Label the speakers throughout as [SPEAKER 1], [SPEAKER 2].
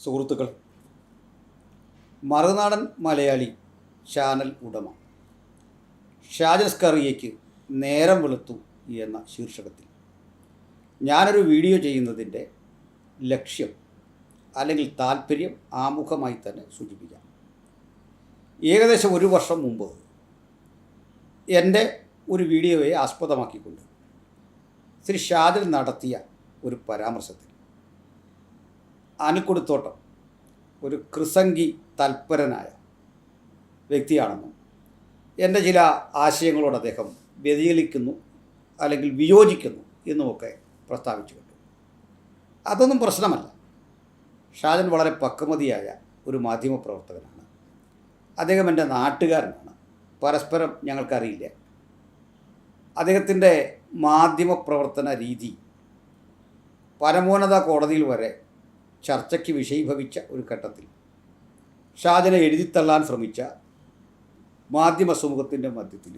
[SPEAKER 1] സുഹൃത്തുക്കൾ, മറുനാടൻ മലയാളി ചാനൽ ഉടമ ഷാജൻ സ്കറിയയ്ക്ക് നേരം വെളുത്തു എന്ന ശീർഷകത്തിൽ ഞാനൊരു വീഡിയോ ചെയ്യുന്നതിൻ്റെ ലക്ഷ്യം അല്ലെങ്കിൽ താല്പര്യം ആമുഖമായി തന്നെ സൂചിപ്പിക്കാം. ഏകദേശം ഒരു വർഷം മുമ്പ് എൻ്റെ ഒരു വീഡിയോയെ ആസ്പദമാക്കിക്കൊണ്ട് ശ്രീ ഷാജൻ നടത്തിയ ഒരു പരാമർശത്തിൽ ആനിക്കുടിത്തോട്ടം ഒരു കൃസംഗി തൽപരനായ വ്യക്തിയാണെന്നും എൻ്റെ ചില ആശയങ്ങളോട് അദ്ദേഹം വ്യതിചലിക്കുന്നു അല്ലെങ്കിൽ വിയോജിക്കുന്നു എന്നുമൊക്കെ പ്രസ്താവിച്ചു കണ്ടു. അതൊന്നും പ്രശ്നമല്ല. ഷാജൻ വളരെ പക്വമതിയായ ഒരു മാധ്യമപ്രവർത്തകനാണ്. അദ്ദേഹം എൻ്റെ നാട്ടുകാരനാണ്. പരസ്പരം ഞങ്ങൾക്കറിയില്ല. അദ്ദേഹത്തിൻ്റെ മാധ്യമപ്രവർത്തന രീതി പരമോന്നത കോടതിയിൽ വരെ ചർച്ചയ്ക്ക് വിഷയീഭവിച്ച ഒരു ഘട്ടത്തിൽ ഷാജനെ എഴുതിത്തള്ളാൻ ശ്രമിച്ച മാധ്യമ സമൂഹത്തിൻ്റെ മധ്യത്തിൽ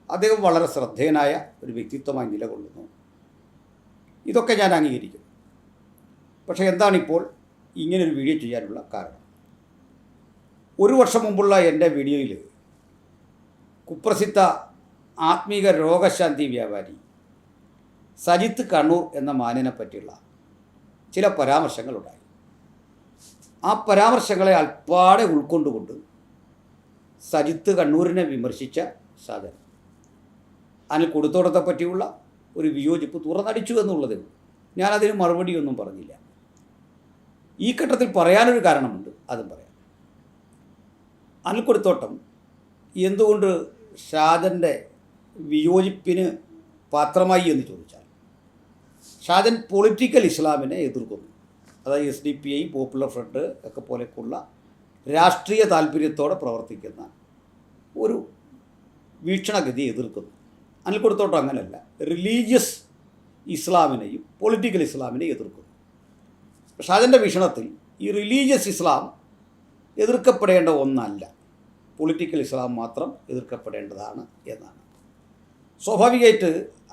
[SPEAKER 1] അദ്ദേഹം വളരെ ശ്രദ്ധേയനായ ഒരു വ്യക്തിത്വമായി നിലകൊള്ളുന്നു. ഇതൊക്കെ ഞാൻ അംഗീകരിക്കുന്നു. പക്ഷേ എന്താണിപ്പോൾ ഇങ്ങനൊരു വീഡിയോ ചെയ്യാനുള്ള കാരണം? ഒരു വർഷം മുമ്പുള്ള എൻ്റെ വീഡിയോയിൽ കുപ്രസിദ്ധ ആത്മീക രോഗശാന്തി വ്യാപാരി സജിത്ത് കണ്ണൂർ എന്ന മാന്യനെ പറ്റിയുള്ള ചില പരാമർശങ്ങളുണ്ടായി. ആ പരാമർശങ്ങളെ അൽപ്പാടെ ഉൾക്കൊണ്ടുകൊണ്ട് സജിത്ത് കണ്ണൂരിനെ വിമർശിച്ച ഷാജൻ അനിൽക്കുടിത്തോട്ടത്തെ പറ്റിയുള്ള ഒരു വിയോജിപ്പ് തുറന്നടിച്ചു എന്നുള്ളതേ ഉള്ളൂ. ഞാനതിന് മറുപടിയൊന്നും പറഞ്ഞില്ല. ഈ ഘട്ടത്തിൽ പറയാനൊരു കാരണമുണ്ട്, അതും പറയാം. അനിൽക്കുടിത്തോട്ടം എന്തുകൊണ്ട് ഷാജൻ്റെ വിയോജിപ്പിന് പാത്രമായി എന്ന് ചോദിച്ചാൽ, ഷാജൻ പൊളിറ്റിക്കൽ ഇസ്ലാമിനെ എതിർക്കുന്നു. അതായത് SDPI, പോപ്പുലർ ഫ്രണ്ട് ഒക്കെ പോലെയുള്ള രാഷ്ട്രീയ താല്പര്യത്തോടെ പ്രവർത്തിക്കുന്ന ഒരു വീക്ഷണഗതി എതിർക്കുന്നു. അനിൽക്കുടിത്തോട്ടം അങ്ങനെയല്ല, റിലീജിയസ് ഇസ്ലാമിനെയും പൊളിറ്റിക്കൽ ഇസ്ലാമിനെയും എതിർക്കുന്നു. ഷാജൻ്റെ വീക്ഷണത്തിൽ ഈ റിലീജിയസ് ഇസ്ലാം എതിർക്കപ്പെടേണ്ട ഒന്നല്ല, പൊളിറ്റിക്കൽ ഇസ്ലാം മാത്രം എതിർക്കപ്പെടേണ്ടതാണ് എന്നാണ്. സ്വാഭാവികമായിട്ട്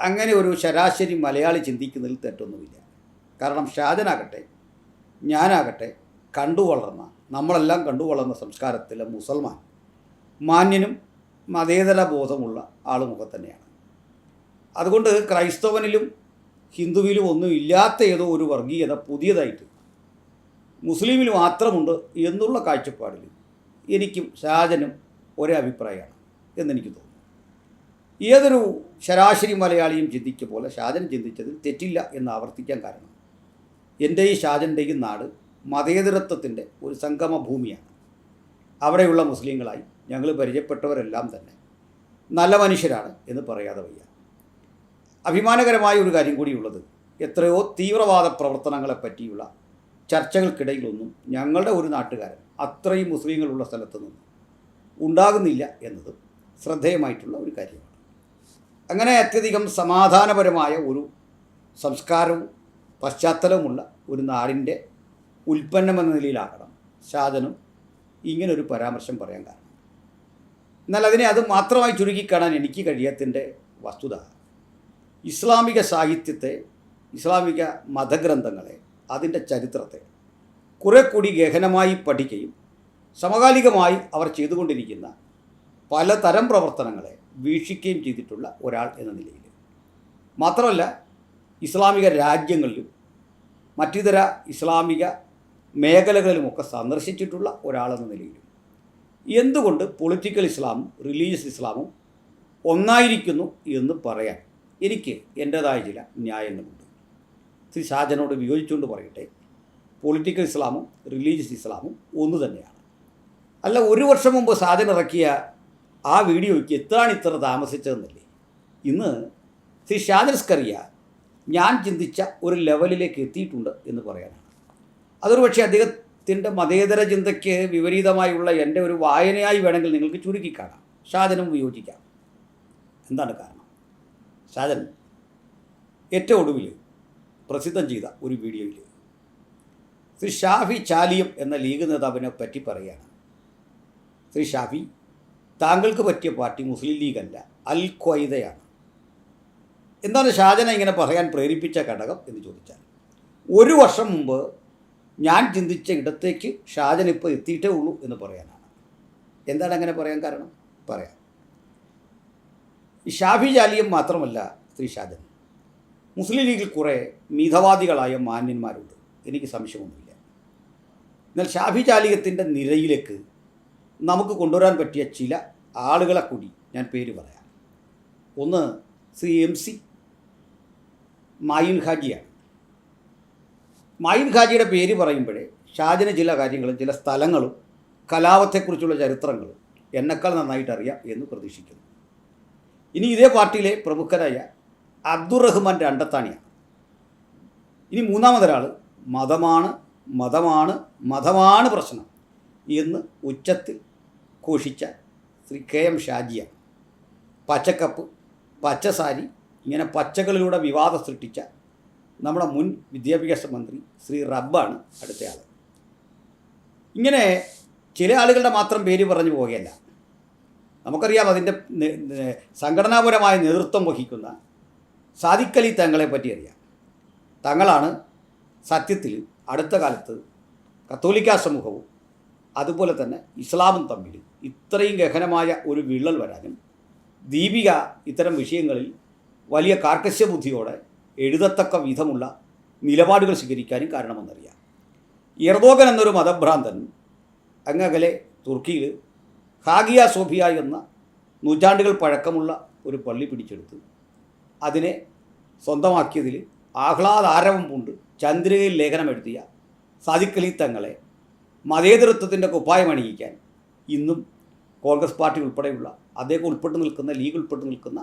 [SPEAKER 1] അങ്ങനെ ഒരു ശരാശരി മലയാളി ചിന്തിക്കുന്നതിൽ തെറ്റൊന്നുമില്ല. കാരണം ഷാജനാകട്ടെ ഞാനാകട്ടെ കണ്ടുവളർന്ന, നമ്മളെല്ലാം കണ്ടുവളർന്ന സംസ്കാരത്തിലെ മുസൽമാൻ, മാന്യനും മതേതര ബോധമുള്ള ആളുമൊക്കെ തന്നെയാണ്. അതുകൊണ്ട് ക്രൈസ്തവനിലും ഹിന്ദുവിലും ഒന്നും ഇല്ലാത്ത ഏതോ ഒരു വർഗീയത പുതിയതായിട്ട് മുസ്ലിമിൽ മാത്രമുണ്ട് എന്നുള്ള കാഴ്ചപ്പാടിൽ എനിക്കും ഷാജനും ഒരേ അഭിപ്രായമാണ് എന്നെനിക്ക് തോന്നുന്നു. ഏതൊരു ശരാശരി മലയാളിയും ചിന്തിച്ച പോലെ ഷാജൻ ചിന്തിച്ചതിൽ തെറ്റില്ല എന്ന് ആവർത്തിക്കാൻ കാരണം, എൻ്റെയും ഷാജൻ്റെയും നാട് മതേതരത്വത്തിൻ്റെ ഒരു സംഗമ ഭൂമിയാണ്. അവിടെയുള്ള മുസ്ലിങ്ങളായി ഞങ്ങൾ പരിചയപ്പെട്ടവരെല്ലാം തന്നെ നല്ല മനുഷ്യരാണ് എന്ന് പറയാതെ വയ്യ. അഭിമാനകരമായ ഒരു കാര്യം കൂടിയുള്ളത്, എത്രയോ തീവ്രവാദ പ്രവർത്തനങ്ങളെ പറ്റിയുള്ള ചർച്ചകൾക്കിടയിലൊന്നും ഞങ്ങളുടെ ഒരു നാട്ടുകാരൻ അത്രയും മുസ്ലിങ്ങളുള്ള സ്ഥലത്ത് നിന്ന് ഉണ്ടാകുന്നില്ല എന്നതും ശ്രദ്ധേയമായിട്ടുള്ള ഒരു കാര്യമാണ്. അങ്ങനെ അത്യധികം സമാധാനപരമായ ഒരു സംസ്കാരവും പശ്ചാത്തലവുമുള്ള ഒരു നാടിൻ്റെ ഉൽപ്പന്നമെന്ന നിലയിലാകണം ഷാജനും ഇങ്ങനൊരു പരാമർശം പറയാൻ കാരണം. എന്നാൽ അതിനെ അത് മാത്രമായി ചുരുക്കിക്കാണാൻ എനിക്ക് കഴിയാത്തതിൻ്റെ വസ്തുത, ഇസ്ലാമിക സാഹിത്യത്തെ, ഇസ്ലാമിക മതഗ്രന്ഥങ്ങളെ, അതിൻ്റെ ചരിത്രത്തെ കുറെ കൂടി ഗഹനമായി പഠിക്കുകയും സമകാലികമായി അവർ ചെയ്തുകൊണ്ടിരിക്കുന്ന പലതരം പ്രവർത്തനങ്ങളെ വീക്ഷിക്കുകയും ചെയ്തിട്ടുള്ള ഒരാൾ എന്ന നിലയിൽ, മാത്രമല്ല ഇസ്ലാമിക രാജ്യങ്ങളിലും മറ്റിതര ഇസ്ലാമിക മേഖലകളിലുമൊക്കെ സന്ദർശിച്ചിട്ടുള്ള ഒരാളെന്ന നിലയിലും എന്തുകൊണ്ട് പൊളിറ്റിക്കൽ ഇസ്ലാമും റിലീജിയസ് ഇസ്ലാമും ഒന്നായിരിക്കുന്നു എന്ന് പറയാൻ എനിക്ക് എൻ്റേതായ ചില ന്യായങ്ങളുണ്ട്. ശ്രീ ഷാജനോട് വിയോജിച്ചുകൊണ്ട് പറയട്ടെ, പൊളിറ്റിക്കൽ ഇസ്ലാമും റിലീജിയസ് ഇസ്ലാമും ഒന്നു തന്നെയാണ്. അല്ല, ഒരു വർഷം മുമ്പ് ഷാജൻ ഇറക്കിയ ആ വീഡിയോയ്ക്ക് ഇത്ര താമസിച്ചതെന്നല്ലേ. ഇന്ന് ശ്രീ ഷാജൻ സ്കറിയ ഞാൻ ചിന്തിച്ച ഒരു ലെവലിലേക്ക് എത്തിയിട്ടുണ്ട് എന്ന് പറയാനാണ്. അതൊരു പക്ഷേ അദ്ദേഹത്തിൻ്റെ മതേതര ചിന്തയ്ക്ക് വിപരീതമായുള്ള എൻ്റെ ഒരു വായനയായി വേണമെങ്കിൽ നിങ്ങൾക്ക് ചുരുക്കിക്കാണാം. ഷാജനും വിയോജിക്കാം. എന്താണ് കാരണം? ഷാജൻ ഏറ്റവും ഒടുവിൽ പ്രസിദ്ധം ചെയ്ത ഒരു വീഡിയോയിൽ ശ്രീ ഷാഫി ചാലിയം എന്ന ലീഗ് നേതാവിനെ പറ്റി പറയുകയാണ്. ശ്രീ ഷാഫി, താങ്കൾക്ക് പറ്റിയ പാർട്ടി മുസ്ലിം ലീഗല്ല, അൽ ഖ്വയ്ദയാണ്. എന്താണ് ഷാജനെ ഇങ്ങനെ പറയാൻ പ്രേരിപ്പിച്ച ഘടകം എന്ന് ചോദിച്ചാൽ, ഒരു വർഷം മുമ്പ് ഞാൻ ചിന്തിച്ച ഇടത്തേക്ക് ഷാജൻ ഇപ്പോൾ എത്തിയിട്ടേ ഉള്ളൂ എന്ന് പറയാനാണ്. എന്താണ് അങ്ങനെ പറയാൻ കാരണം? പറയാം. ഈ ഷാഫി ജാലിയം മാത്രമല്ല ശ്രീ ഷാജൻ, മുസ്ലിം ലീഗിൽ കുറേ മിതവാദികളായ മാന്യന്മാരുണ്ട്, എനിക്ക് സംശയമൊന്നുമില്ല. എന്നാൽ ഷാഫി ജാലിയത്തിൻ്റെ നിരയിലേക്ക് നമുക്ക് കൊണ്ടുവരാൻ പറ്റിയ ചില ആളുകളെ കൂടി ഞാൻ പേര് പറയാം. ഒന്ന് ശ്രീ MC മായിൻ ഹാജിയാണ്. മായിൻ ഹാജിയുടെ പേര് പറയുമ്പോഴേ ഷാജന് ചില കാര്യങ്ങളും ചില സ്ഥലങ്ങളും കലാപത്തെക്കുറിച്ചുള്ള ചരിത്രങ്ങളും എന്നെക്കാൾ നന്നായിട്ട് അറിയാം എന്ന് പ്രതീക്ഷിക്കുന്നു. ഇനി ഇതേ പാർട്ടിയിലെ പ്രമുഖരായ അബ്ദുറഹ്മാൻ രണ്ടത്താണിയാണ്. ഇനി മൂന്നാമതൊരാൾ മതമാണ് മതമാണ് മതമാണ് പ്രശ്നം എന്ന് ഉച്ചത്തിൽ ഘോഷിച്ച ശ്രീ KM ഷാജിയാണ്. പച്ചക്കപ്പ്, പച്ചസാരി, ഇങ്ങനെ പച്ചകളിലൂടെ വിവാദം സൃഷ്ടിച്ച നമ്മുടെ മുൻ വിദ്യാഭ്യാസ മന്ത്രി ശ്രീ റബ്ബാണ് അടുത്തയാൾ. ഇങ്ങനെ ചില ആളുകളുടെ മാത്രം പേര് പറഞ്ഞു പോകുകയല്ല. നമുക്കറിയാം അതിൻ്റെ സംഘടനാപരമായ നേതൃത്വം വഹിക്കുന്ന സാദിഖ് അലി തങ്ങളെ പറ്റി അറിയാം. തങ്ങളാണ് സത്യത്തിൽ അടുത്ത കാലത്ത് കത്തോലിക്ക സമൂഹവും അതുപോലെ തന്നെ ഇസ്ലാമും തമ്മിൽ ഇത്രയും ഗഹനമായ ഒരു വിള്ളൽ വരാനും ദീപിക ഇത്തരം വിഷയങ്ങളിൽ വലിയ കാർക്കശ്യ ബുദ്ധിയോടെ എഴുതത്തക്ക വിധമുള്ള നിലപാടുകൾ സ്വീകരിക്കാനും കാരണമെന്നറിയാം. എർദോഗൻ എന്നൊരു മതഭ്രാന്തൻ അങ്ങകലെ തുർക്കിയിൽ ഹാഗിയ സോഫിയ എന്ന നൂറ്റാണ്ടുകൾ പഴക്കമുള്ള ഒരു പള്ളി പിടിച്ചെടുത്ത് അതിനെ സ്വന്തമാക്കിയതിൽ ആഹ്ലാദാരവം പൂണ്ട് ചന്ദ്രികയിൽ ലേഖനമെഴുതിയ സാദിഖ് അലി തങ്ങളെ മതേതരത്വത്തിൻ്റെ കുപ്പായമണിയിക്കാൻ ഇന്നും കോൺഗ്രസ് പാർട്ടി ഉൾപ്പെടെയുള്ള അദ്ദേഹം ഉൾപ്പെട്ട് നിൽക്കുന്ന ലീഗ് ഉൾപ്പെട്ട് നിൽക്കുന്ന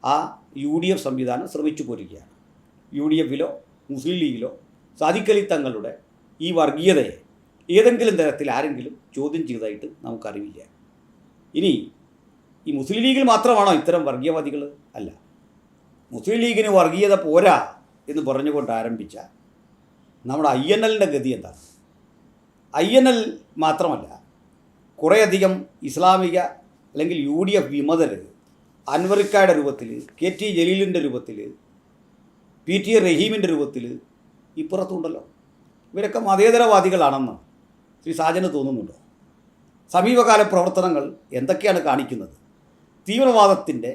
[SPEAKER 1] ആ UDF സംവിധാനം ശ്രമിച്ചു പോരുകയാണ്. UDFിലോ മുസ്ലിം ലീഗിലോ സാദിഖ് അലി തങ്ങളുടെ ഈ വർഗീയതയെ ഏതെങ്കിലും തരത്തിൽ ആരെങ്കിലും ചോദ്യം ചെയ്തതായിട്ട് നമുക്കറിവില്ല. ഇനി ഈ മുസ്ലിം ലീഗിൽ മാത്രമാണോ ഇത്തരം വർഗീയവാദികൾ? അല്ല. മുസ്ലിം ലീഗിന് വർഗീയത പോരാ എന്ന് പറഞ്ഞുകൊണ്ട് ആരംഭിച്ച നമ്മുടെ INLൻ്റെ ഗതി എന്താണ്? INL മാത്രമല്ല, കുറേയധികം ഇസ്ലാമിക അല്ലെങ്കിൽ UDF വിമതർ അൻവറിക്കായുടെ രൂപത്തിൽ, KT ജലീലിൻ്റെ രൂപത്തിൽ, PT റഹീമിൻ്റെ രൂപത്തിൽ ഇപ്പുറത്തുണ്ടല്ലോ. ഇവരൊക്കെ മതേതരവാദികളാണെന്ന് ശ്രീ ഷാജന് തോന്നുന്നുണ്ടോ? സമീപകാല പ്രവർത്തനങ്ങൾ എന്തൊക്കെയാണ് കാണിക്കുന്നത്? തീവ്രവാദത്തിൻ്റെ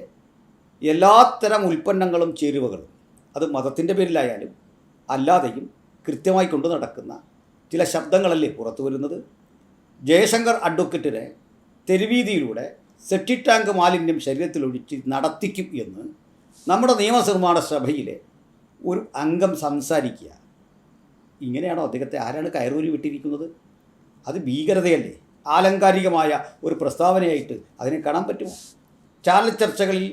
[SPEAKER 1] എല്ലാത്തരം ഉൽപ്പന്നങ്ങളും ചേരുവകളും, അത് മതത്തിൻ്റെ പേരിലായാലും അല്ലാതെയും കൃത്യമായി കൊണ്ടു നടക്കുന്ന ചില ശബ്ദങ്ങളല്ലേ പുറത്തു വരുന്നത്? ജയശങ്കർ അഡ്വക്കറ്റിനെ തെരുവീതിയിലൂടെ സെപ്റ്റിക് ടാങ്ക് മാലിന്യം ശരീരത്തിലൊഴിച്ച് നടത്തിക്കും എന്ന് നമ്മുടെ നിയമനിർമ്മാണ സഭയിലെ ഒരു അംഗം സംസാരിക്കുക. ഇങ്ങനെയാണോ അദ്ദേഹത്തെ ആരാണ് കയറൂരി വിട്ടിരിക്കുന്നത്? അത് ഭീകരതയല്ലേ? ആലങ്കാരികമായ ഒരു പ്രസ്താവനയായിട്ട് അതിനെ കാണാൻ പറ്റുമോ? ചാനൽ ചർച്ചകളിൽ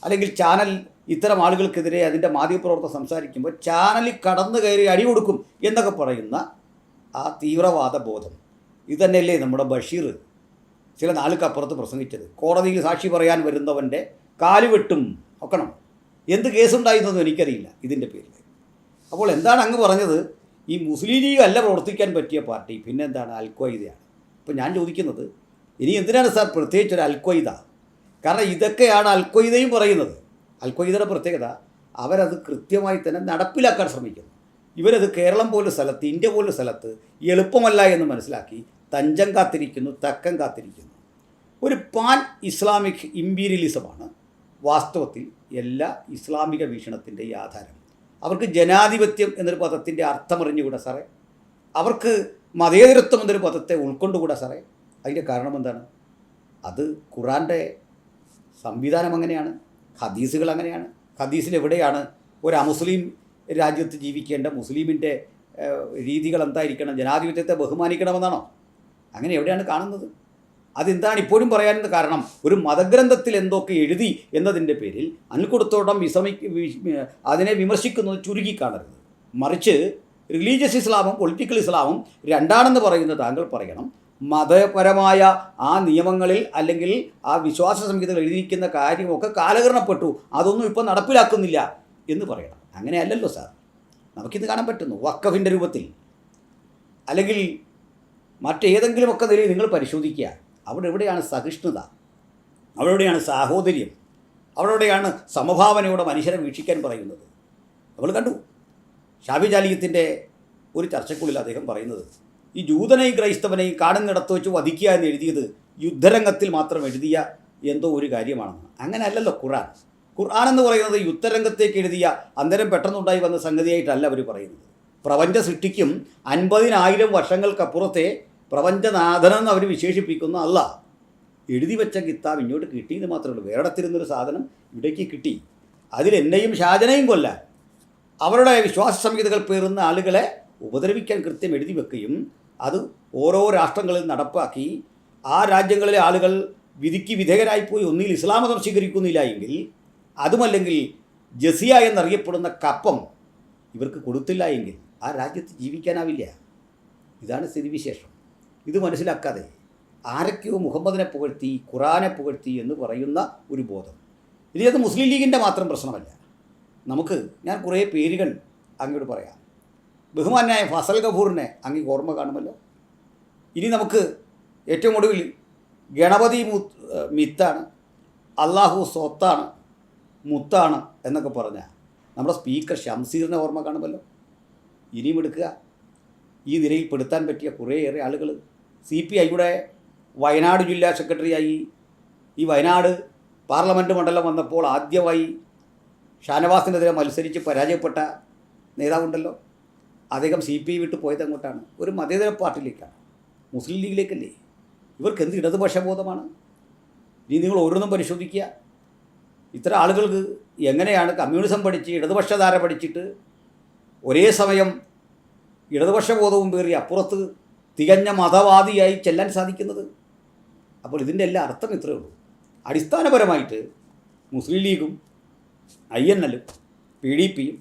[SPEAKER 1] അല്ലെങ്കിൽ ചാനൽ ഇത്തരം ആളുകൾക്കെതിരെ അതിൻ്റെ മാധ്യമപ്രവർത്തകർ സംസാരിക്കുമ്പോൾ ചാനലിൽ കടന്നു കയറി അടി കൊടുക്കും എന്നൊക്കെ പറയുന്ന ആ തീവ്രവാദ ബോധം ഇതന്നെയല്ലേ നമ്മുടെ ബഷീർ ചില നാളുക്കപ്പുറത്ത് പ്രസംഗിച്ചത്? കോടതിയിൽ സാക്ഷി പറയാൻ വരുന്നവൻ്റെ കാലുവെട്ടും നോക്കണം. എന്ത് കേസുണ്ടായിരുന്നതെന്ന് എനിക്കറിയില്ല ഇതിൻ്റെ പേരിൽ. അപ്പോൾ എന്താണ് അങ്ങ് പറഞ്ഞത്? ഈ മുസ്ലിം ലീഗ് അല്ല പ്രവർത്തിക്കാൻ പറ്റിയ പാർട്ടി, പിന്നെ എന്താണ്? അൽഖ്വയ്ദയാണ്. അപ്പോൾ ഞാൻ ചോദിക്കുന്നത്, ഇനി എന്തിനാണ് സാർ പ്രത്യേകിച്ചൊരു അൽഖ്വയ്ദ? കാരണം ഇതൊക്കെയാണ് അൽഖ്വയ്ദയും പറയുന്നത്. അൽഖ്വയ്ദയുടെ പ്രത്യേകത, അവരത് കൃത്യമായി തന്നെ നടപ്പിലാക്കാൻ ശ്രമിക്കുന്നു. ഇവരത് കേരളം പോലുള്ള സ്ഥലത്ത്, ഇന്ത്യ പോലുള്ള സ്ഥലത്ത് എളുപ്പമല്ല എന്ന് മനസ്സിലാക്കി തഞ്ചം കാത്തിരിക്കുന്നു, തക്കം കാത്തിരിക്കുന്നു. ഒരു പാൻ ഇസ്ലാമിക് ഇമ്പീരിയലിസമാണ് വാസ്തവത്തിൽ എല്ലാ ഇസ്ലാമിക വീക്ഷണത്തിൻ്റെ ആധാരം. അവർക്ക് ജനാധിപത്യം എന്നൊരു പദത്തിൻ്റെ അർത്ഥമറിഞ്ഞുകൂടാ സാറേ. അവർക്ക് മതേതരത്വം എന്നൊരു പദത്തെ ഉൾക്കൊണ്ടുകൂടാ സാറേ. അതിൻ്റെ കാരണം എന്താണ്? അത് ഖുറാൻ്റെ സംവിധാനം അങ്ങനെയാണ്, ഹദീസുകൾ അങ്ങനെയാണ്. ഹദീസിൽ എവിടെയാണ് ഒരു അമുസ്ലിം രാജ്യത്ത് ജീവിക്കേണ്ട മുസ്ലിമിൻ്റെ രീതികൾ എന്തായിരിക്കണം? ജനാധിപത്യത്തെ ബഹുമാനിക്കണമെന്നാണോ? അങ്ങനെ എവിടെയാണ് കാണുന്നത്? അതെന്താണ് ഇപ്പോഴും പറയാനുള്ള കാരണം? ഒരു മതഗ്രന്ഥത്തിൽ എന്തൊക്കെ എഴുതി എന്നതിൻ്റെ പേരിൽ അൽക്കുടത്തോളം അതിനെ വിമർശിക്കുന്നത് ചുരുക്കി കാണരുത്. മറിച്ച് റിലീജിയസ് ഇസ്ലാമും പൊളിറ്റിക്കൽ ഇസ്ലാമും രണ്ടാണെന്ന് പറയുന്ന താങ്കൾ പറയണം, മതപരമായ ആ നിയമങ്ങളിൽ അല്ലെങ്കിൽ ആ വിശ്വാസ സംഹിതകൾ എഴുതിയിരിക്കുന്ന കാര്യമൊക്കെ കാലഹരണപ്പെട്ടു, അതൊന്നും ഇപ്പോൾ നടപ്പിലാക്കുന്നില്ല എന്ന് പറയണം. അങ്ങനെയല്ലല്ലോ സാർ. നമുക്കിത് കാണാൻ പറ്റുന്നു. വഖഫിൻ്റെ രൂപത്തിൽ അല്ലെങ്കിൽ മറ്റേതെങ്കിലുമൊക്കെ നിലയിൽ നിങ്ങൾ പരിശോധിക്കുക. അവിടെ എവിടെയാണ് സഹിഷ്ണുത? അവിടെ എവിടെയാണ് സാഹോദര്യം? അവിടെ എവിടെയാണ് സമഭാവനയോടെ മനുഷ്യരെ വീക്ഷിക്കാൻ പറയുന്നത്? നമ്മൾ കണ്ടു ഷാഫി ജാലിയത്തിൻ്റെ ഒരു ചർച്ചയ്ക്കുള്ളിൽ അദ്ദേഹം പറയുന്നത്, ഈ ജൂതനെയും ക്രൈസ്തവനെയും കാണുന്നിടത്ത് വെച്ച് വധിക്കുക എന്ന് എഴുതിയത് യുദ്ധരംഗത്തിൽ മാത്രം എഴുതിയ എന്തോ ഒരു കാര്യമാണെന്ന്. അങ്ങനെയല്ലല്ലോ ഖുർആൻ. ഖുർആൻ എന്ന് പറയുന്നത് യുദ്ധരംഗത്തേക്ക് എഴുതിയ അന്നേരം പെട്ടെന്നുണ്ടായി വന്ന സംഗതിയായിട്ടല്ല അവർ പറയുന്നത്. പ്രപഞ്ച സൃഷ്ടിക്കും 50,000 വർഷങ്ങൾക്കപ്പുറത്തെ പ്രപഞ്ചനാഥനെന്ന് അവർ വിശേഷിപ്പിക്കുന്ന അല്ല എഴുതി വെച്ച കിതാബ് ഇങ്ങോട്ട് കിട്ടിയെന്ന് മാത്രമേ ഉള്ളൂ. വേറെത്തിരുന്നൊരു സാധനം ഇവിടേക്ക് കിട്ടി. അതിൽ എന്നെയും ഷാജനെയും കൊല്ലാൻ, അവരുടെ വിശ്വാസ സംഹിതകൾ പേറുന്ന ആളുകളെ ഉപദ്രവിക്കാൻ കൃത്യം എഴുതി വെക്കുകയും അത് ഓരോ രാഷ്ട്രങ്ങളിൽ നടപ്പാക്കി ആ രാജ്യങ്ങളിലെ ആളുകൾ വിധിക്ക് വിധേയരായിപ്പോയി ഒന്നിൽ ഇസ്ലാം മതം സ്വീകരിക്കുന്നില്ല എങ്കിൽ, അതുമല്ലെങ്കിൽ ജസിയ എന്നറിയപ്പെടുന്ന കപ്പം ഇവർക്ക് കൊടുത്തില്ല എങ്കിൽ ആ രാജ്യത്ത് ജീവിക്കാനാവില്ല. ഇതാണ് സ്ഥിതിവിശേഷം. ഇത് മനസ്സിലാക്കാതെ ആരൊക്കെയോ മുഹമ്മദിനെ പുകഴ്ത്തി, ഖുറാനെ പുകഴ്ത്തി എന്ന് പറയുന്ന ഒരു ബോധം. ഇനി അത് മുസ്ലിം ലീഗിൻ്റെ മാത്രം പ്രശ്നമല്ല. ഞാൻ കുറേ പേരുകൾ അങ്ങോട്ട് പറയാം. ബഹുമാനായ ഫസൽ ഗഫൂറിനെ അങ്ങേക്ക് ഓർമ്മ കാണുമല്ലോ. ഇനി നമുക്ക് ഏറ്റവും ഒടുവിൽ ഗണപതി മിത്താണ്, അള്ളാഹു സ്വത്താണ്, മുത്താണ് എന്നൊക്കെ പറഞ്ഞാൽ നമ്മുടെ സ്പീക്കർ ഷംസീറിനെ ഓർമ്മ കാണുമല്ലോ. ഇനിയും എടുക്കുക. ഈ നിരയിൽ പെടുത്താൻ പറ്റിയ കുറേയേറെ ആളുകൾ CPIയുടെ വയനാട് ജില്ലാ സെക്രട്ടറിയായി, ഈ വയനാട് പാർലമെൻറ്റ് മണ്ഡലം വന്നപ്പോൾ ആദ്യമായി ഷാനവാസിനെതിരെ മത്സരിച്ച് പരാജയപ്പെട്ട നേതാവുണ്ടല്ലോ. അദ്ദേഹം CPI വിട്ട് പോയത് അങ്ങോട്ടാണ്, ഒരു മതേതര പാർട്ടിയിലേക്കാണ്, മുസ്ലിം ലീഗിലേക്കല്ലേ. ഇവർക്ക് എന്ത് ഇടതുപക്ഷ ബോധമാണ്? ഇനി നിങ്ങൾ ഓരോന്നും പരിശോധിക്കുക. ഇത്തരം ആളുകൾക്ക് എങ്ങനെയാണ് കമ്മ്യൂണിസം പഠിച്ച് ഇടതുപക്ഷധാര പഠിച്ചിട്ട് ഒരേ സമയം ഇടതുപക്ഷ ബോധവും പേറി അപ്പുറത്ത് തികഞ്ഞ മതവാദിയായി ചെല്ലാൻ സാധിക്കുന്നത്? അപ്പോൾ ഇതിൻ്റെ എല്ലാ അർത്ഥം ഇത്രയേ ഉള്ളൂ. അടിസ്ഥാനപരമായിട്ട് മുസ്ലിം ലീഗും INLും PDPയും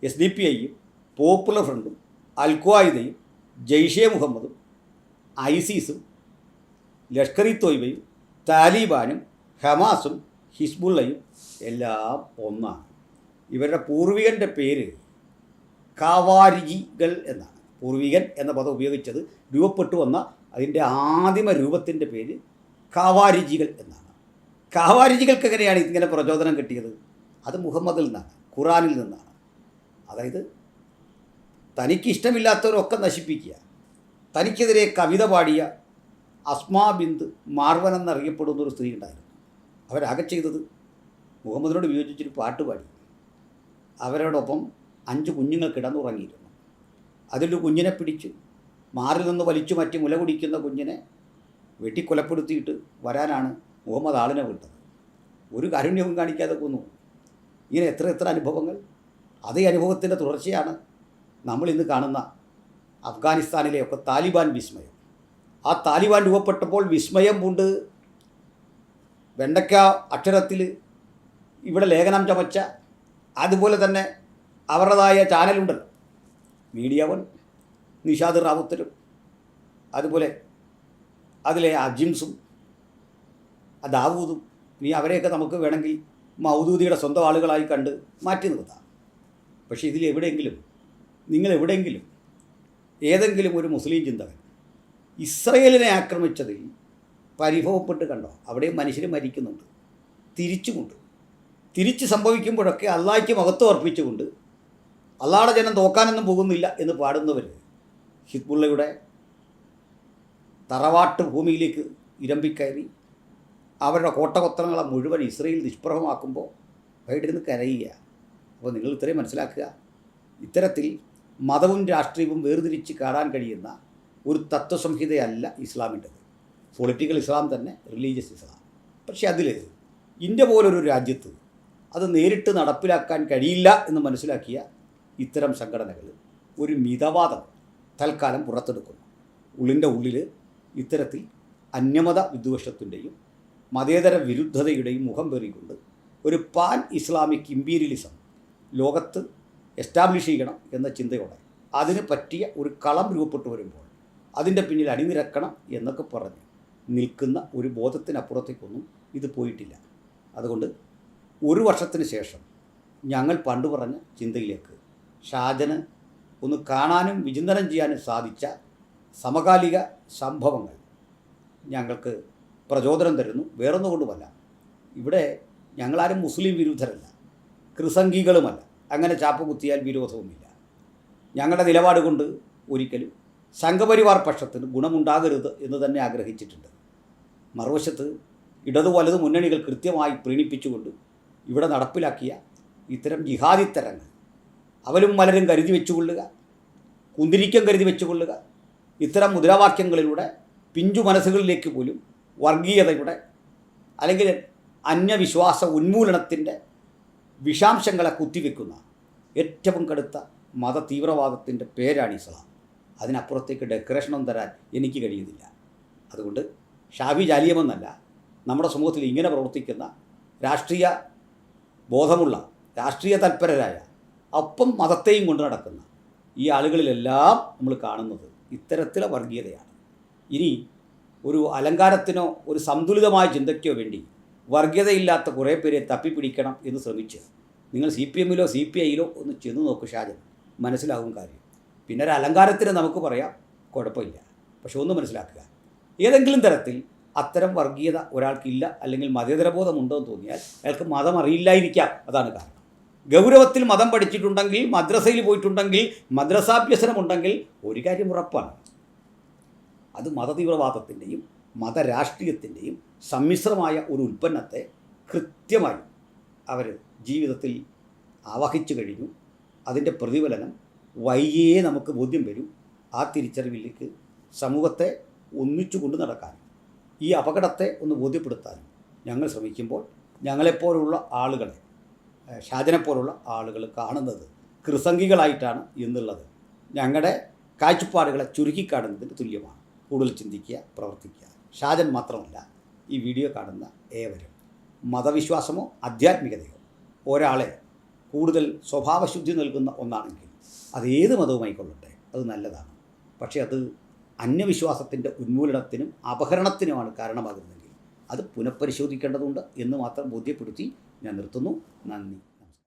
[SPEAKER 1] SDPIയും പോപ്പുലർ ഫ്രണ്ടും അൽ-ഖ്വായിദയും ജയ്ഷെ മുഹമ്മദും ISISും ലഷ്കർ-ഇ-തോയ്ബയും താലിബാനും ഹമാസും ഹിസ്ബുള്ളയും എല്ലാം ഒന്നാണ്. ഇവരുടെ പൂർവികൻ്റെ പേര് ഖവാരിജികൾ എന്നാണ്. പൂർവികൻ എന്ന പദം ഉപയോഗിച്ചത് രൂപപ്പെട്ടു വന്ന അതിൻ്റെ ആദിമ രൂപത്തിൻ്റെ പേര് ഖവാരിജികൾ എന്നാണ്. ഖവാരിജികൾക്ക് എങ്ങനെയാണ് ഇങ്ങനെ പ്രചോദനം കിട്ടിയത്? അത് മുഹമ്മദിൽ നിന്നാണ്, ഖുറാനിൽ നിന്നാണ്. അതായത് തനിക്കിഷ്ടമില്ലാത്തവരൊക്കെ നശിപ്പിക്കുക. തനിക്കെതിരെ കവിത പാടിയ അസ്മാ ബിന്ത് മാർവൻ എന്നറിയപ്പെടുന്നൊരു സ്ത്രീ ഉണ്ടായിരുന്നു. അവരാകെ ചെയ്തത് മുഹമ്മദിനോട് വിയോജിച്ചൊരു പാട്ട് പാടി. അവരോടൊപ്പം 5 കുഞ്ഞുങ്ങൾ കിടന്നുറങ്ങിയിരുന്നു. അതിലൊരു കുഞ്ഞിനെ പിടിച്ച് മാറിൽ നിന്ന് വലിച്ചു മാറ്റി മുല കുടിക്കുന്ന കുഞ്ഞിനെ വെട്ടിക്കൊലപ്പെടുത്തിയിട്ട് വരാനാണ് മുഹമ്മദ് ആളിനെ വിട്ടത്. ഒരു കാരുണ്യവും കാണിക്കാതെ കൊന്നു. ഇങ്ങനെ എത്ര അനുഭവങ്ങൾ. അതേ അനുഭവത്തിൻ്റെ തുടർച്ചയാണ് നമ്മളിന്ന് കാണുന്ന അഫ്ഗാനിസ്ഥാനിലെയൊക്കെ താലിബാൻ വിസ്മയം. ആ താലിബാൻ രൂപപ്പെട്ടപ്പോൾ വിസ്മയം കൊണ്ട് വെണ്ടയ്ക്ക അക്ഷരത്തിൽ ഇവിടെ ലേഖനം ചമച്ച, അതുപോലെ തന്നെ അവരുടേതായ ചാനലുണ്ടല്ലോ, മീഡിയ വൺ, നിഷാദ് റാവുത്തരും, അതുപോലെ അതിലെ അജിംസും ദാവൂദും, ഇനി അവരെയൊക്കെ നമുക്ക് വേണമെങ്കിൽ മൗദൂദിയുടെ സ്വന്തം ആളുകളായി കണ്ട് മാറ്റി നിർത്താം. പക്ഷേ ഇതിലെവിടെയെങ്കിലും ഏതെങ്കിലും ഒരു മുസ്ലിം ചിന്തകൻ ഇസ്രയേലിനെ ആക്രമിച്ചതിൽ പരിഭവപ്പെട്ട് കണ്ടോ? അവിടെയും മനുഷ്യർ മരിക്കുന്നുണ്ട്. തിരിച്ച് സംഭവിക്കുമ്പോഴൊക്കെ അള്ളാഹ്ക്ക് മഹത്വം അർപ്പിച്ചുകൊണ്ട് അള്ളാഹുടെ ജനം തോക്കാനൊന്നും പോകുന്നില്ല എന്ന് പാടുന്നവർ ഹിസ്ബുള്ളയുടെ തറവാട്ട് ഭൂമിയിലേക്ക് ഇരമ്പിക്കയറി അവരുടെ കോട്ടകൊത്തളങ്ങളെ മുഴുവൻ ഇസ്രയേൽ നിഷ്പ്രഭമാക്കുമ്പോൾ അവരുടെ കരയുക. അപ്പോൾ നിങ്ങൾ ഇത്രയും മനസ്സിലാക്കുക, ഇത്തരത്തിൽ മതവും രാഷ്ട്രീയവും വേർതിരിച്ച് കാണാൻ കഴിയുന്ന ഒരു തത്വസംഹിതയല്ല ഇസ്ലാമിൻ്റെത്. പൊളിറ്റിക്കൽ ഇസ്ലാം തന്നെ, റിലീജിയസ് ഇസ്ലാം. പക്ഷേ അതിൽ ഇന്ത്യ പോലൊരു രാജ്യത്ത് അത് നേരിട്ട് നടപ്പിലാക്കാൻ കഴിയില്ല എന്ന് മനസ്സിലാക്കിയ ഇത്തരം സംഘടനകൾ ഒരു മിതവാദം തൽക്കാലം പുറത്തെടുക്കുന്നു. ഉള്ളിൽ ഇത്തരത്തിൽ അന്യമത വിദ്വേഷത്തിൻ്റെയും മതേതര വിരുദ്ധതയുടെയും മുഖം പേറിക്കൊണ്ട് ഒരു പാൻ ഇസ്ലാമിക് ഇമ്പീരിയലിസം ലോകത്ത് എസ്റ്റാബ്ലിഷ് ചെയ്യണം എന്ന ചിന്തയോടെ അതിന് പറ്റിയ ഒരു കളം രൂപപ്പെട്ടു വരുമ്പോൾ അതിൻ്റെ പിന്നിൽ അണിനിരക്കണം എന്നൊക്കെ പറഞ്ഞ് നിൽക്കുന്ന ഒരു ബോധത്തിനപ്പുറത്തേക്കൊന്നും ഇത് പോയിട്ടില്ല. അതുകൊണ്ട് 1 വർഷത്തിന് ശേഷം ഞങ്ങൾ പണ്ട് പറഞ്ഞ ചിന്തയിലേക്ക് ഷാജന് ഒന്ന് കാണാനും വിചിന്തനം ചെയ്യാനും സാധിച്ച സമകാലിക സംഭവങ്ങൾ ഞങ്ങൾക്ക് പ്രചോദനം തരുന്നു. വേറൊന്നുകൊണ്ടുമല്ല, ഇവിടെ ഞങ്ങളാരും മുസ്ലിം വിരുദ്ധരല്ല, ക്രിസംഗികളുമല്ല. അങ്ങനെ ചാപ്പ് കുത്തിയാൽ വിരോധവുമില്ല. ഞങ്ങളുടെ നിലപാട് കൊണ്ട് ഒരിക്കലും സംഘപരിവാർ പക്ഷത്തിന് ഗുണമുണ്ടാകരുത് എന്ന് തന്നെ ആഗ്രഹിച്ചിട്ടുണ്ട്. മറുവശത്ത് ഇടതു വലതു മുന്നണികൾ കൃത്യമായി പ്രീണിപ്പിച്ചുകൊണ്ട് ഇവിടെ നടപ്പിലാക്കിയ ഇത്തരം ജിഹാദിത്തരങ്ങൾ അവലും മലരും കരുതി വെച്ചുകൊള്ളുക, കുന്തിരിക്കം കരുതി വെച്ചുകൊള്ളുക, ഇത്തരം മുദ്രാവാക്യങ്ങളിലൂടെ പിഞ്ചു മനസ്സുകളിലേക്ക് പോലും വർഗീയതയുടെ അല്ലെങ്കിൽ അന്യവിശ്വാസ ഉന്മൂലനത്തിൻ്റെ വിഷാംശങ്ങളെ കുത്തിവെക്കുന്ന ഏറ്റവും കടുത്ത മത തീവ്രവാദത്തിൻ്റെ പേരാണ് ഇസ്ലാം. അതിനപ്പുറത്തേക്ക് ഡെക്കറേഷനൊന്നും തരാൻ എനിക്ക് കഴിയുന്നില്ല. അതുകൊണ്ട് ഷാഫി ജാലിയമെന്നല്ല, നമ്മുടെ സമൂഹത്തിൽ ഇങ്ങനെ പ്രവർത്തിക്കുന്ന രാഷ്ട്രീയ ബോധമുള്ള രാഷ്ട്രീയ തൽപരരായ ഒപ്പം മതത്തെയും കൊണ്ട് നടക്കുന്ന ഈ ആളുകളിലെല്ലാം നമ്മൾ കാണുന്നത് ഇത്തരത്തിലെ വർഗീയതയാണ്. ഇനി ഒരു അലങ്കാരത്തിനോ ഒരു സന്തുലിതമായ ചിന്തയ്ക്കോ വേണ്ടി വർഗീയതയില്ലാത്ത കുറേ പേരെ തപ്പിപ്പിടിക്കണം എന്ന് ശ്രമിച്ച് നിങ്ങൾ CPM CPIയിലോ ഒന്ന് ചെന്ന് നോക്കൂ ഷാജൻ, മനസ്സിലാകും കാര്യം. പിന്നെ ഒരു അലങ്കാരത്തിന് നമുക്ക് പറയാം, കുഴപ്പമില്ല. പക്ഷെ ഒന്ന് മനസ്സിലാക്കുക, ഏതെങ്കിലും തരത്തിൽ അത്തരം വർഗീയത ഒരാൾക്കില്ല അല്ലെങ്കിൽ മതേതരബോധമുണ്ടോ എന്ന് തോന്നിയാൽ അയാൾക്ക് മതം അറിയില്ലായിരിക്കാം. അതാണ് കാരണം. ഗൗരവത്തിൽ മതം പഠിച്ചിട്ടുണ്ടെങ്കിൽ, മദ്രസയിൽ പോയിട്ടുണ്ടെങ്കിൽ, മദ്രസാഭ്യസനമുണ്ടെങ്കിൽ ഒരു കാര്യം ഉറപ്പാണ്, അത് മതതീവ്രവാദത്തിൻ്റെയും മതരാഷ്ട്രീയത്തിൻ്റെയും സമ്മിശ്രമായ ഒരു ഉൽപ്പന്നത്തെ കൃത്യമായി അവർ ജീവിതത്തിൽ ആവാഹിച്ചു കഴിഞ്ഞു. അതിൻ്റെ പ്രതിഫലനം വൈകിയേ നമുക്ക് ബോധ്യം വരും. ആ തിരിച്ചറിവിലേക്ക് സമൂഹത്തെ ഒന്നിച്ചു കൊണ്ട് നടക്കാനും ഈ അപകടത്തെ ഒന്ന് ബോധ്യപ്പെടുത്താനും ഞങ്ങൾ ശ്രമിക്കുമ്പോൾ ഞങ്ങളെപ്പോലുള്ള ആളുകളെ, ഷാജനെപ്പോലുള്ള ആളുകൾ കാണുന്നത് കൃസംഗികളായിട്ടാണ് എന്നുള്ളത് ഞങ്ങളുടെ കാഴ്ചപ്പാടുകളെ ചുരുക്കിക്കാണുന്നതിന് തുല്യമാണ്. കൂടുതൽ ചിന്തിക്കുക, പ്രവർത്തിക്കുക. ഷാജൻ മാത്രമല്ല, ഈ വീഡിയോ കാണുന്ന ഏവരും മതവിശ്വാസമോ ആധ്യാത്മികതയോ ഒരാളെ കൂടുതൽ സ്വഭാവശുദ്ധി നൽകുന്ന ഒന്നാണെങ്കിൽ അത് ഏത് മതവുമായിക്കൊള്ളട്ടെ, അത് നല്ലതാണ്. പക്ഷേ അത് അന്യവിശ്വാസത്തിൻ്റെ ഉന്മൂലനത്തിനും അപഹരണത്തിനുമാണ് കാരണമാകുന്നതെങ്കിൽ അത് പുനഃപരിശോധിക്കേണ്ടതുണ്ട് എന്ന് മാത്രം ബോധ്യപ്പെടുത്തി ഞാൻ നിർത്തുന്നു. നന്ദി.